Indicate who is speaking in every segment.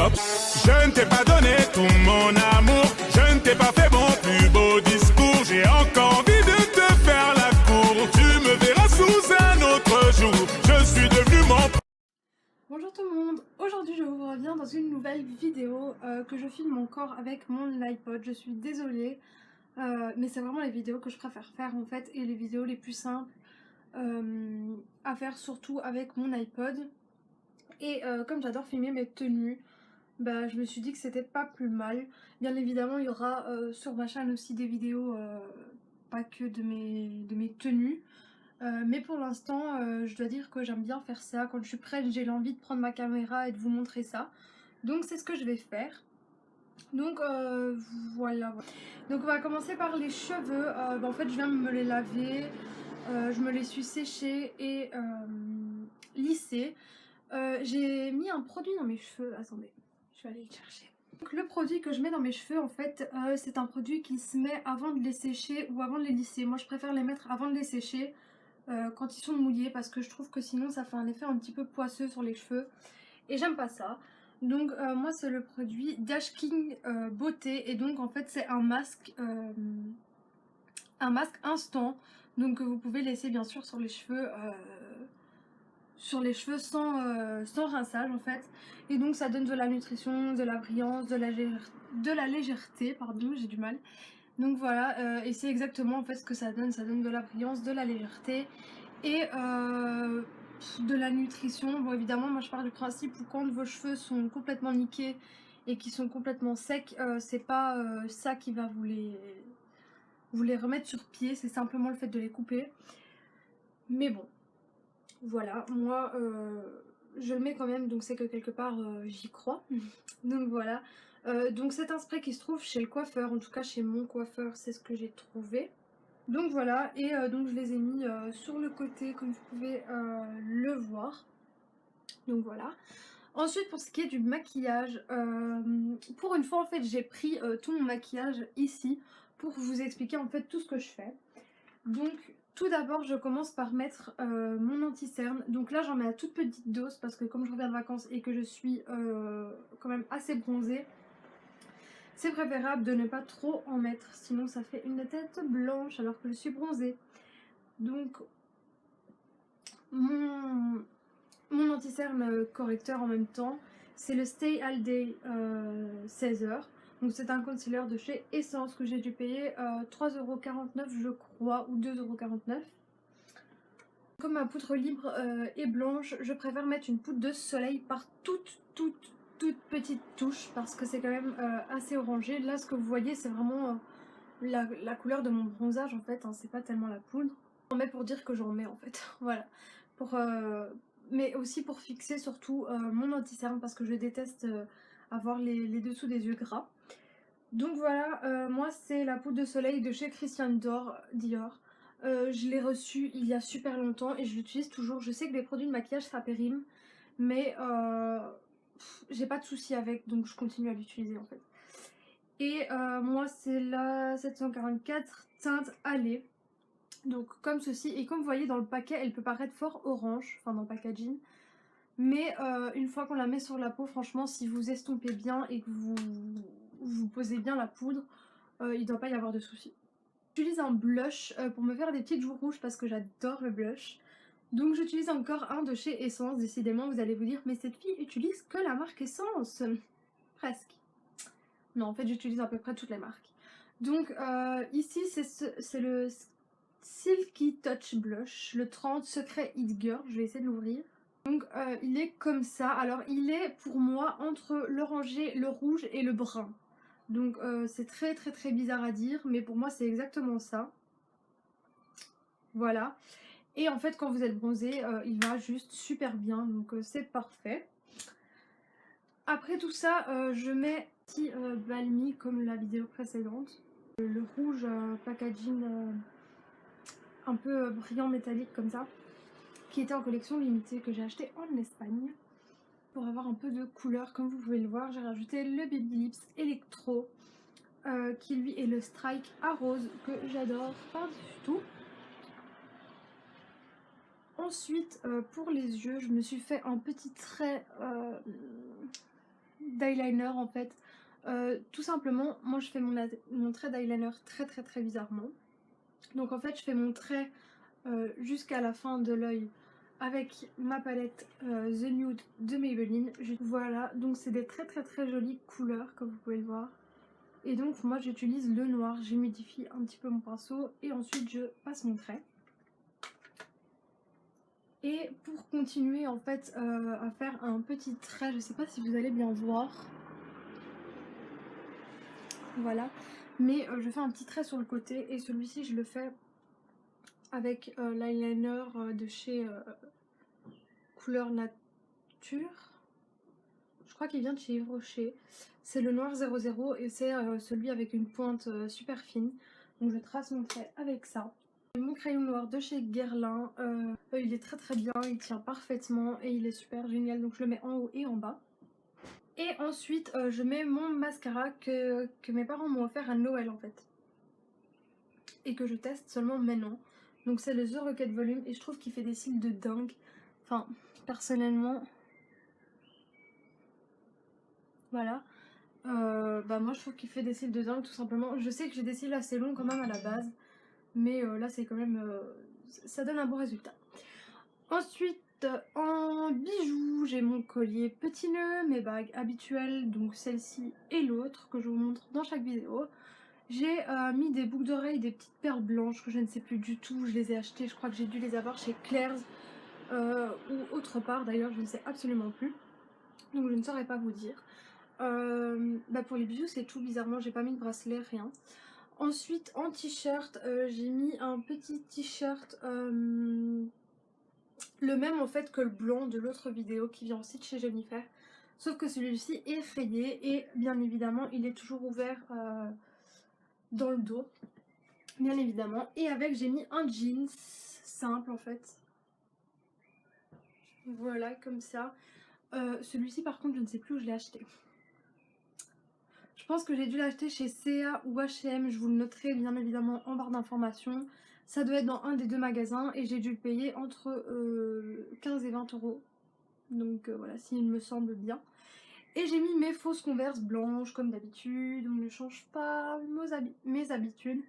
Speaker 1: top. Je ne t'ai pas donné tout mon amour, je ne t'ai pas fait mon plus beau discours. J'ai encore envie de te faire la cour, tu me verras sous un autre jour. Je suis devenu mon...
Speaker 2: Bonjour tout le monde, aujourd'hui je vous reviens dans une nouvelle vidéo que je filme encore avec mon iPod. Je suis désolée, mais c'est vraiment les vidéos que je préfère faire en fait, et les vidéos les plus simples à faire, surtout avec mon iPod. Et comme j'adore filmer mes tenues, bah, je me suis dit que c'était pas plus mal. Bien évidemment il y aura sur ma chaîne aussi des vidéos, pas que de mes tenues. Mais pour l'instant, je dois dire que j'aime bien faire ça. Quand je suis prête, j'ai l'envie de prendre ma caméra et de vous montrer ça. Donc c'est ce que je vais faire. Donc voilà. Donc on va commencer par les cheveux. En fait, je viens de me les laver. Je me les suis séchés et lissés. J'ai mis un produit dans mes cheveux. Attendez, je vais aller le chercher. Donc, le produit que je mets dans mes cheveux, en fait, c'est un produit qui se met avant de les sécher ou avant de les lisser. Moi, je préfère les mettre avant de les sécher. Quand ils sont mouillés, parce que je trouve que sinon ça fait un effet un petit peu poisseux sur les cheveux et j'aime pas ça. Donc moi c'est le produit Dash King Beauté, et donc en fait c'est un masque instant, donc que vous pouvez laisser bien sûr sur les cheveux sans rinçage en fait, et donc ça donne de la nutrition, de la brillance, de la légèreté, pardon, j'ai du mal. Donc voilà, et c'est exactement en fait ce que ça donne de la brillance, de la légèreté et de la nutrition. Bon évidemment moi je pars du principe où quand vos cheveux sont complètement niqués et qui sont complètement secs, c'est pas ça qui va vous les remettre sur pied, c'est simplement le fait de les couper. Mais bon, voilà, moi je le mets quand même, donc c'est que quelque part j'y crois. Donc voilà. Donc c'est un spray qui se trouve chez le coiffeur, en tout cas chez mon coiffeur, c'est ce que j'ai trouvé. Donc voilà, et donc je les ai mis sur le côté comme vous pouvez le voir. Donc voilà. Ensuite pour ce qui est du maquillage, pour une fois en fait j'ai pris tout mon maquillage ici pour vous expliquer en fait tout ce que je fais. Donc tout d'abord je commence par mettre mon anti-cerne. Donc là j'en mets à toute petite dose parce que comme je reviens de vacances et que je suis quand même assez bronzée, c'est préférable de ne pas trop en mettre, sinon ça fait une tête blanche alors que je suis bronzée. Donc mon anti-cerne correcteur en même temps, c'est le Stay All Day 16h. Donc c'est un concealer de chez Essence que j'ai dû payer 3,49€ je crois, ou 2,49€. Comme ma poudre libre est blanche, je préfère mettre une poudre de soleil par toute petite touche parce que c'est quand même assez orangé. Là ce que vous voyez c'est vraiment la couleur de mon bronzage en fait, hein, c'est pas tellement la poudre. J'en mets pour dire que j'en mets en fait, voilà. Mais aussi pour fixer surtout mon anti-cerne parce que je déteste avoir les dessous des yeux gras. Donc voilà, moi c'est la poudre de soleil de chez Christian Dior. Je l'ai reçue il y a super longtemps et je l'utilise toujours. Je sais que les produits de maquillage ça périme, mais j'ai pas de soucis avec, donc je continue à l'utiliser en fait. Et moi c'est la 744 teinte Allée. Donc comme ceci, et comme vous voyez dans le paquet elle peut paraître fort orange, enfin dans le packaging, mais une fois qu'on la met sur la peau, franchement si vous estompez bien et que vous posez bien la poudre, il ne doit pas y avoir de soucis. J'utilise un blush pour me faire des petites joues rouges parce que j'adore le blush. Donc j'utilise encore un de chez Essence. Décidément vous allez vous dire mais cette fille utilise que la marque Essence. Presque. Non en fait j'utilise à peu près toutes les marques. Donc ici c'est le Silky Touch Blush, le 30 Secret It Girl, je vais essayer de l'ouvrir. Donc il est comme ça, alors il est pour moi entre l'orangé, le rouge et le brun. Donc c'est très bizarre à dire, mais pour moi c'est exactement ça. Voilà. Et en fait quand vous êtes bronzé, il va juste super bien, donc c'est parfait. Après tout ça, je mets un petit balmy comme la vidéo précédente. Le rouge packaging un peu brillant métallique comme ça, qui était en collection limitée que j'ai acheté en Espagne. Pour avoir un peu de couleur, comme vous pouvez le voir, j'ai rajouté le Baby Lips Electro qui lui est le Strike à rose que j'adore par-dessus tout. Ensuite pour les yeux, je me suis fait un petit trait d'eyeliner en fait. Tout simplement, moi je fais mon trait d'eyeliner très bizarrement. Donc en fait je fais mon trait jusqu'à la fin de l'œil avec ma palette The Nude de Maybelline. Voilà, donc c'est des très jolies couleurs comme vous pouvez le voir. Et donc moi j'utilise le noir, j'humidifie un petit peu mon pinceau et ensuite je passe mon trait. Et pour continuer en fait à faire un petit trait, je sais pas si vous allez bien voir. Voilà, mais je fais un petit trait sur le côté et celui-ci je le fais avec l'eyeliner de chez Couleur Nature. Je crois qu'il vient de chez Yves Rocher. C'est le noir 00 et c'est celui avec une pointe super fine. Donc je trace mon trait avec ça. Mon crayon noir de chez Guerlain, il est très bien, il tient parfaitement et il est super génial. Donc je le mets en haut et en bas. Et ensuite je mets mon mascara que mes parents m'ont offert à Noël en fait. Et que je teste seulement maintenant. Donc c'est le The Rocket Volume et je trouve qu'il fait des cils de dingue. Enfin, personnellement... Voilà. Bah moi je trouve qu'il fait des cils de dingue tout simplement. Je sais que j'ai des cils assez longs quand même à la base. Mais là c'est quand même... ça donne un bon résultat. Ensuite en bijoux j'ai mon collier petit nœud, mes bagues habituelles, donc celle-ci et l'autre que je vous montre dans chaque vidéo. J'ai mis des boucles d'oreilles, des petites perles blanches que je ne sais plus du tout, je les ai achetées, je crois que j'ai dû les avoir chez Claire's ou autre part d'ailleurs, je ne sais absolument plus. Donc je ne saurais pas vous dire. Bah pour les bijoux c'est tout, bizarrement j'ai pas mis de bracelet, rien. Ensuite en t-shirt j'ai mis un petit t-shirt le même en fait que le blanc de l'autre vidéo qui vient aussi de chez Jennifer, sauf que celui-ci est rayé et bien évidemment il est toujours ouvert dans le dos, bien évidemment. Et avec j'ai mis un jeans simple en fait, voilà comme ça. Celui-ci par contre je ne sais plus où je l'ai acheté. Je pense que j'ai dû l'acheter chez C&A ou H&M, je vous le noterai bien évidemment en barre d'informations. Ça doit être dans un des deux magasins et j'ai dû le payer entre 15 et 20 euros. Donc voilà, s'il me semble bien. Et j'ai mis mes fausses Converse blanches comme d'habitude, on ne change pas mes habitudes.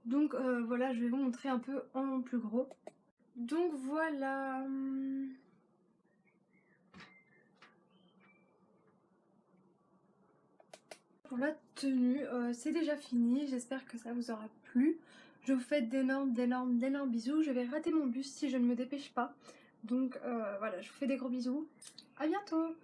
Speaker 2: Donc voilà, je vais vous montrer un peu en plus gros. Donc voilà... Pour la tenue, c'est déjà fini, j'espère que ça vous aura plu. Je vous fais d'énormes bisous. Je vais rater mon bus si je ne me dépêche pas. Donc voilà, je vous fais des gros bisous. À bientôt!